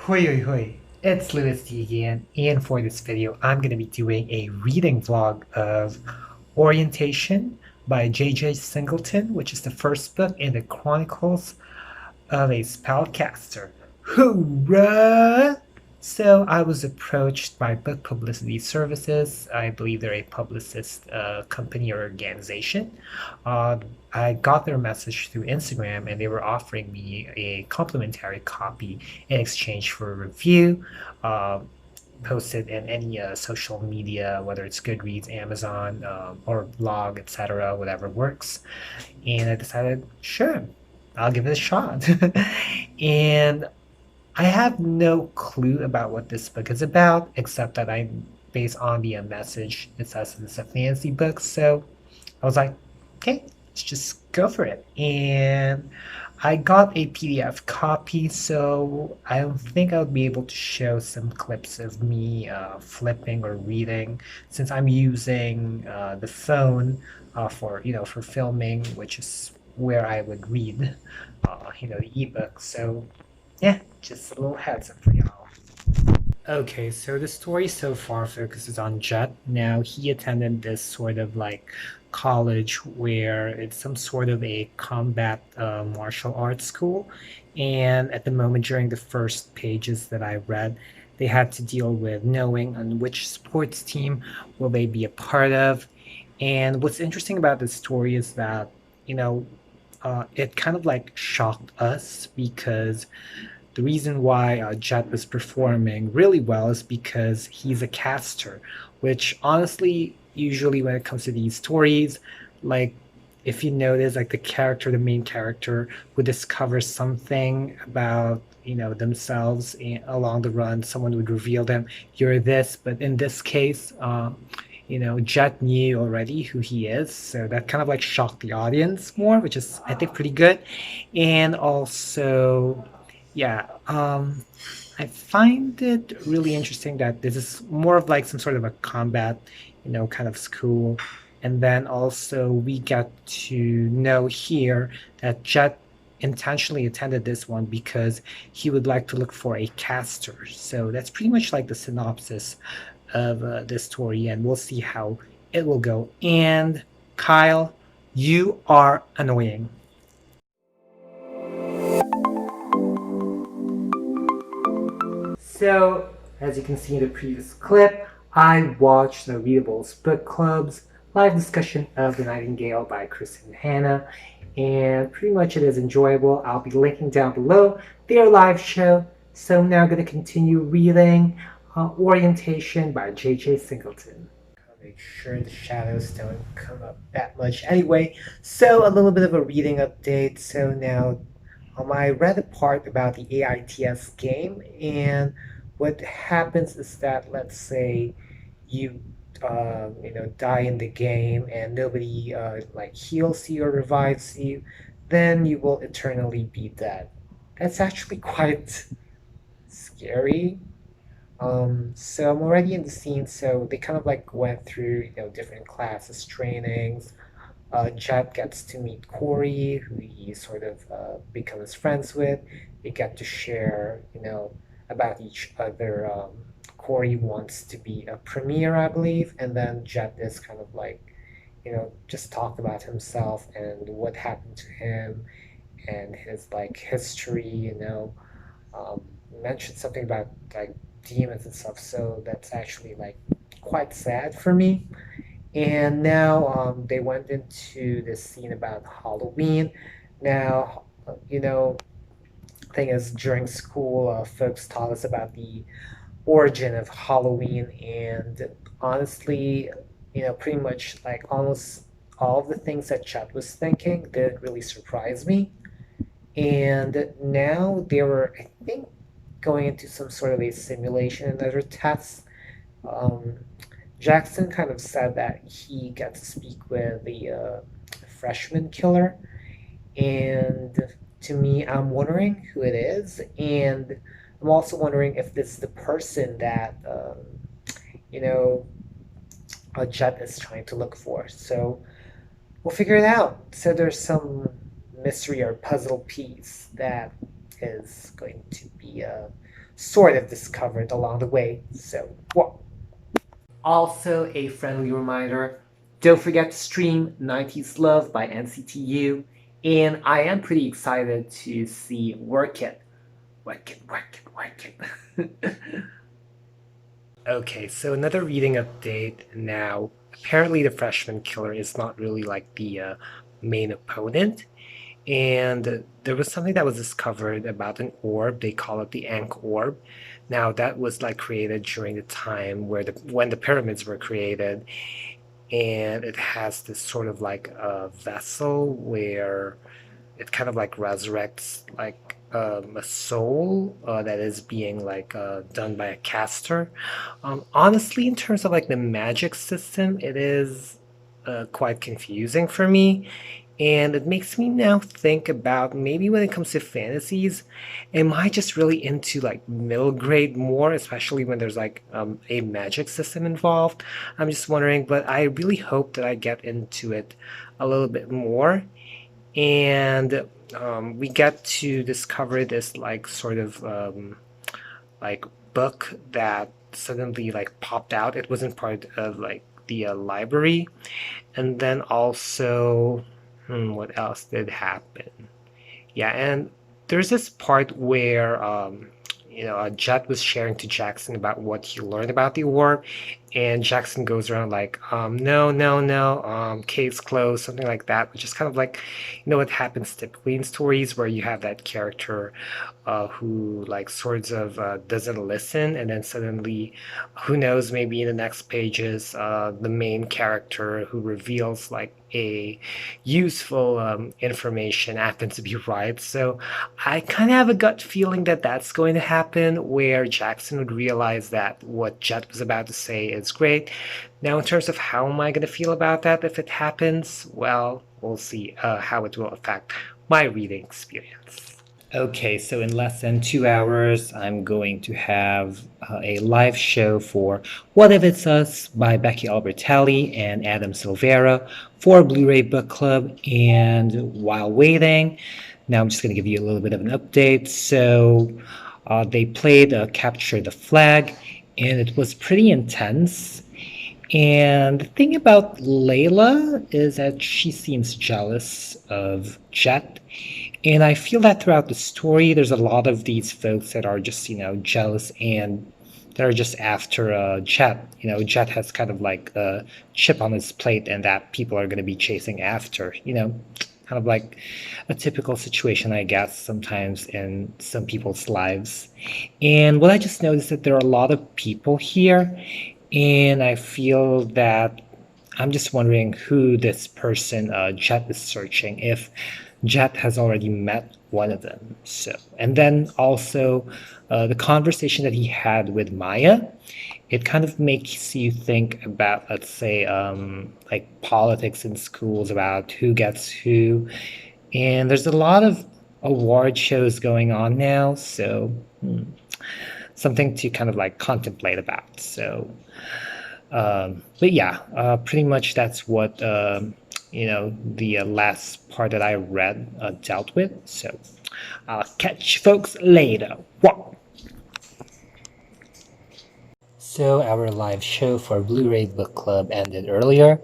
Hoi hoi hoi, it's louisity again, and for this video I'm going to be doing a reading vlog of Orientation by J.J. Singleton, which is the first book in the Chronicles of a Spellcaster. Hoorah! So I was approached by Book Publicity Services. I believe they're a publicist company or organization. I got their message through Instagram and they were offering me a complimentary copy in exchange for a review. Posted in any social media, whether it's Goodreads, Amazon, or blog, etc., whatever works. And I decided, sure, I'll give it a shot. And I have no clue about what this book is about, except that based on the message, it says it's a fantasy book. So I was like, okay, let's just go for it. And I got a PDF copy, so I don't think I'll be able to show some clips of me flipping or reading, since I'm using the phone for filming, which is where I would read the ebook. So yeah, just a little heads up for y'all. Okay, so the story so far focuses on Jet. Now, he attended this sort of like college where it's some sort of a combat martial arts school. And at the moment, during the first pages that I read, they had to deal with knowing on which sports team will they be a part of. And what's interesting about this story is that, you know, it kind of like shocked us because the reason why Jet was performing really well is because he's a caster, which honestly, usually when it comes to these stories, like if you notice, like the main character would discover something about themselves along the run. Someone would reveal them, you're this, but in this case, Jet knew already who he is, so that kind of like shocked the audience more, which is I think pretty good. And also, yeah, I find it really interesting that this is more of like some sort of a combat, kind of school. And then also we get to know here that Jet intentionally attended this one because he would like to look for a caster. So that's pretty much like the synopsis of this story, and we'll see how it will go. And Kyle, you are annoying. So, as you can see in the previous clip, I watched the Readables Book Club's live discussion of The Nightingale by Chris and Hannah, and pretty much it is enjoyable. I'll be linking down below their live show. So I'm now going to continue reading Orientation by J.J. Singleton. Make sure the shadows don't come up that much. Anyway, so a little bit of a reading update. So now I read a part about the AITS game, and what happens is that, let's say you die in the game and nobody like heals you or revives you, then you will eternally be dead. That's actually quite scary. So I'm already in the scene, so they kind of like went through different classes, trainings. Jet gets to meet Corey, who he sort of becomes friends with. They get to share, about each other. Corey wants to be a premier, I believe, and then Jet is kind of like, just talked about himself and what happened to him and his like history, um, mentioned something about like demons and stuff. So that's actually like quite sad for me. And now they went into this scene about Halloween. Now, thing is, during school, folks taught us about the origin of Halloween, and honestly, pretty much like almost all of the things that Chet was thinking didn't really surprise me. And now they were, I think, going into some sort of a simulation and other tests. Um, Jackson kind of said that he got to speak with the freshman killer, and to me, I'm wondering who it is, and I'm also wondering if this is the person that you know Jet is trying to look for. So we'll figure it out. So there's some mystery or puzzle piece that is going to be sort of discovered along the way. So, well. Also, a friendly reminder, don't forget to stream 90s Love by NCTU, and I am pretty excited to see Work It. Work It, Work It, Work It. Okay, so another reading update now. Apparently, the freshman killer is not really like the main opponent. And there was something that was discovered about an orb. They call it the Ankh orb. Now, that was like created during the time where when the pyramids were created. And it has this sort of like a vessel where it kind of like resurrects like a soul that is being like done by a caster. Honestly, in terms of like the magic system, it is quite confusing for me. And it makes me now think about maybe when it comes to fantasies, am I just really into like middle grade more, especially when there's like a magic system involved? I'm just wondering, but I really hope that I get into it a little bit more. And we get to discover this like sort of like book that suddenly like popped out. It wasn't part of like the library. And then also, what else did happen? Yeah, and there's this part where Jet was sharing to Jackson about what he learned about the war, and Jackson goes around like, no, no, no, case closed, something like that, which is kind of like, what happens typically in stories where you have that character who like sort of doesn't listen, and then suddenly, who knows, maybe in the next pages, the main character who reveals like a useful information happens to be right. So I kind of have a gut feeling that that's going to happen, where Jackson would realize that what Jet was about to say is great. Now, in terms of how am I going to feel about that if it happens, well, we'll see how it will affect my reading experience. Okay, so in less than 2 hours, I'm going to have a live show for What If It's Us by Becky Albertelli and Adam Silvera for BLouRay Book Club. And while waiting, now I'm just going to give you a little bit of an update. So they played Capture the Flag, and it was pretty intense. And the thing about Layla is that she seems jealous of Jet. And I feel that throughout the story, there's a lot of these folks that are just, jealous and that are just after Jet. Jet has kind of like a chip on his plate and that people are going to be chasing after, kind of like a typical situation, I guess, sometimes in some people's lives. And what I just noticed that there are a lot of people here, and I feel that I'm just wondering who this person Jet is searching, if Jet has already met one of them. So, and then also the conversation that he had with Maya, it kind of makes you think about, let's say, like politics in schools, about who gets who. And there's a lot of award shows going on now, so something to kind of like contemplate about. So, but yeah, pretty much that's what the last part that I read dealt with. So I'll catch folks later. Whoa. So our live show for BLouRay Book Club ended earlier,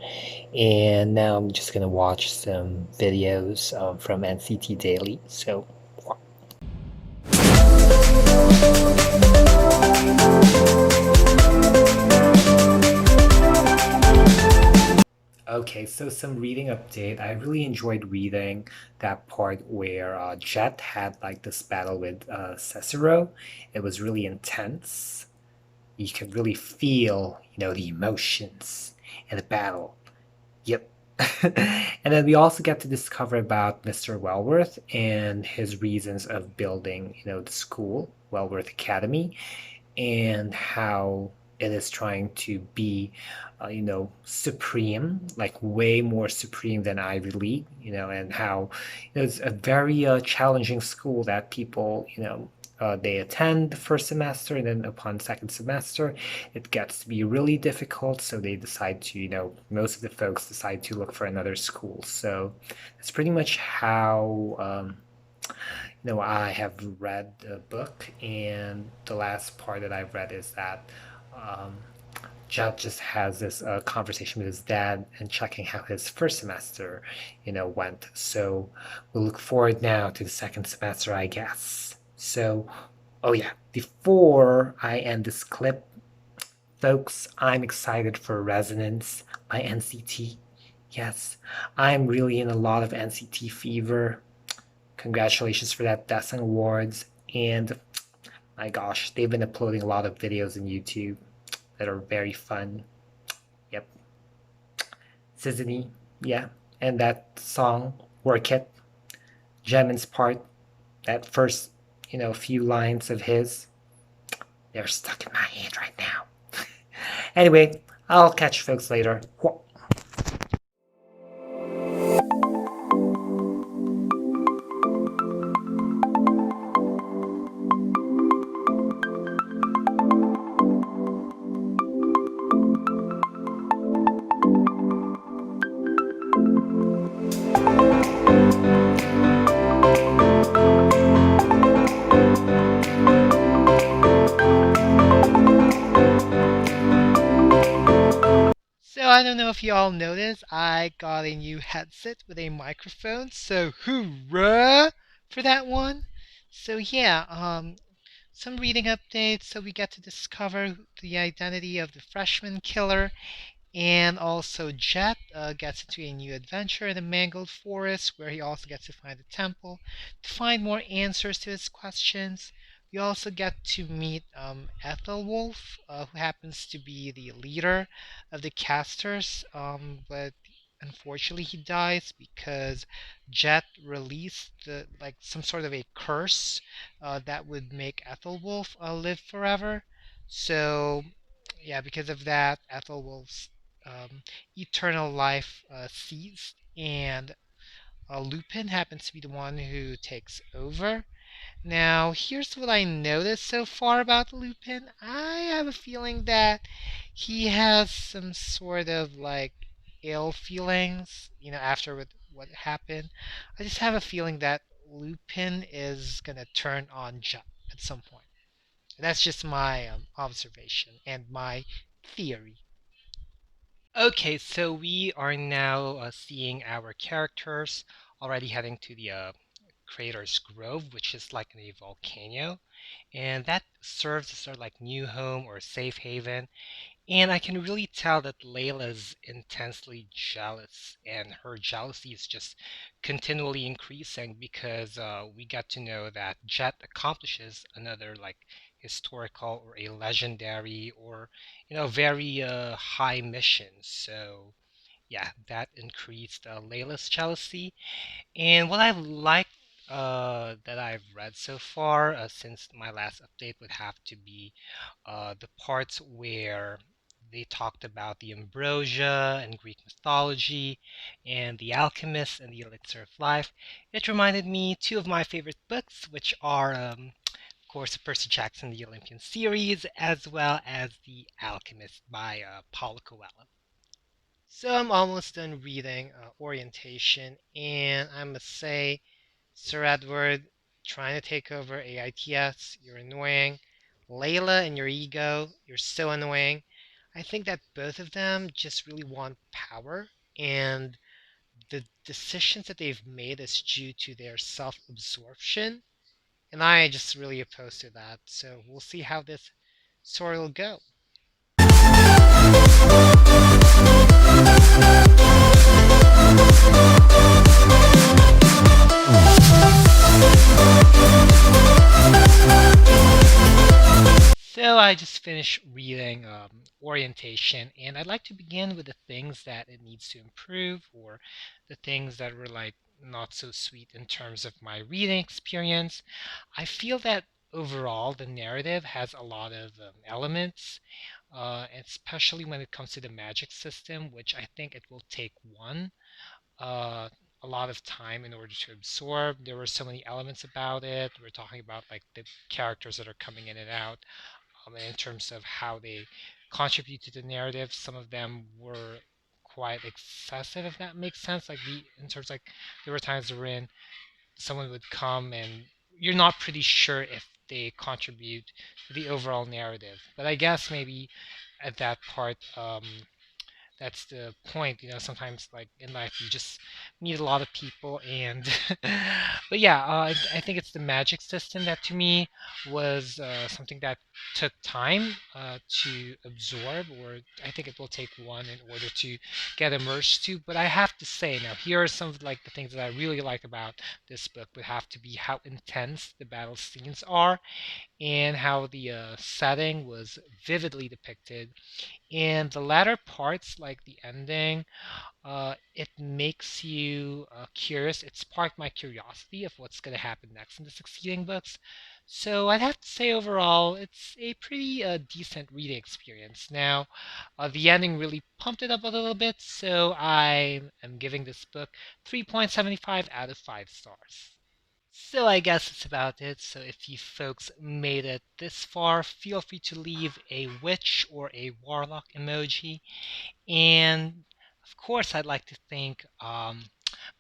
and now I'm just gonna watch some videos from NCT Daily. So. Okay, so some reading update. I really enjoyed reading that part where Jet had like this battle with Cicero. It was really intense. You could really feel, the emotions in the battle. Yep. And then we also get to discover about Mr. Wellworth and his reasons of building, the school, Wellworth Academy, and how it is trying to be, supreme, like way more supreme than Ivy League, and how it's a very challenging school that people, they attend the first semester, and then upon second semester, it gets to be really difficult. So they decide to, most of the folks decide to look for another school. So that's pretty much how No, I have read the book, and the last part that I've read is that um, Judd just has this conversation with his dad and checking how his first semester, went. So we'll look forward now to the second semester, I guess. So, oh yeah, before I end this clip, folks, I'm excited for Resonance by NCT. Yes, I'm really in a lot of NCT fever. Congratulations for that Dessen Awards. And my gosh, they've been uploading a lot of videos on YouTube that are very fun. Yep. Sisney, yeah. And that song, Work It, Jemin's part, that first, few lines of his, they're stuck in my head right now. Anyway, I'll catch you folks later. So I don't know if you all noticed, I got a new headset with a microphone. So hoorah for that one. So yeah, some reading updates. So we get to discover the identity of the freshman killer, and also Jet gets into a new adventure in the Mangled Forest, where he also gets to find a temple to find more answers to his questions. We also get to meet Ethelwolf, who happens to be the leader of the casters, but unfortunately he dies because Jet released like some sort of a curse that would make Ethelwolf live forever. So yeah, because of that, Ethelwolf's eternal life ceased, and Lupin happens to be the one who takes over. Now, here's what I noticed so far about Lupin. I have a feeling that he has some sort of like ill feelings, after what happened. I just have a feeling that Lupin is gonna turn on Jup at some point. That's just my observation and my theory. Okay, so we are now seeing our characters already heading to the Creator's Grove, which is like a volcano, and that serves as our like new home or safe haven. And I can really tell that Layla's intensely jealous, and her jealousy is just continually increasing because we got to know that Jet accomplishes another like historical or a legendary or very high mission. So yeah, that increased Layla's jealousy. And what I've liked that I've read so far since my last update would have to be the parts where they talked about the ambrosia and Greek mythology and the alchemist and the elixir of life. It reminded me two of my favorite books, which are, of course, Percy Jackson, the Olympian series, as well as The Alchemist by Paulo Coelho. So I'm almost done reading Orientation, and I must say, Sir Edward, trying to take over AITS, you're annoying. Layla and your ego, you're so annoying. I think that both of them just really want power, and the decisions that they've made is due to their self absorption, and I just really oppose to that. So we'll see how this story will go. So I just finished reading Orientation, and I'd like to begin with the things that it needs to improve, or the things that were like not so sweet in terms of my reading experience. I feel that overall the narrative has a lot of elements, especially when it comes to the magic system, which I think it will take uh, a lot of time in order to absorb. There were so many elements about it. We're talking about like the characters that are coming in and out, and in terms of how they contribute to the narrative. Some of them were quite excessive, if that makes sense. Like in terms like there were times wherein someone would come and you're not pretty sure if they contribute to the overall narrative. But I guess maybe at that part, that's the point. Sometimes like in life, you just meet a lot of people, and but yeah, I think it's the magic system that to me was something that took time to absorb, or I think it will take one in order to get immersed to. But I have to say now, here are some of like the things that I really like about this book. Would have to be how intense the battle scenes are, and how the setting was vividly depicted. And the latter parts, like the ending, it makes you curious. It sparked my curiosity of what's going to happen next in the succeeding books. So I'd have to say overall, it's a pretty decent reading experience. Now, the ending really pumped it up a little bit, so I am giving this book 3.75 out of 5 stars. So I guess that's about it. So if you folks made it this far, feel free to leave a witch or a warlock emoji. And of course, I'd like to thank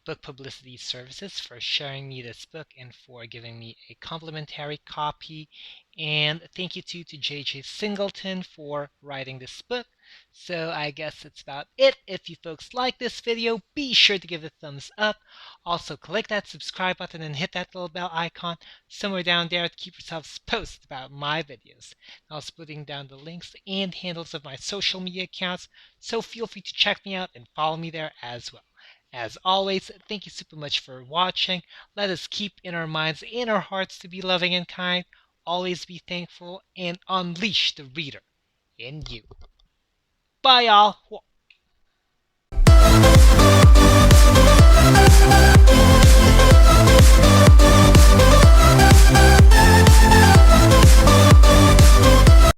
Book Publicity Services for sharing me this book and for giving me a complimentary copy. And thank you too to JJ Singleton for writing this book. So I guess that's about it. If you folks like this video, be sure to give it a thumbs up. Also, click that subscribe button and hit that little bell icon somewhere down there to keep yourselves posted about my videos. I'll be putting down the links and handles of my social media accounts, so feel free to check me out and follow me there as well. As always, thank you super much for watching. Let us keep in our minds and our hearts to be loving and kind, always be thankful, and unleash the reader in you. Bye, y'all.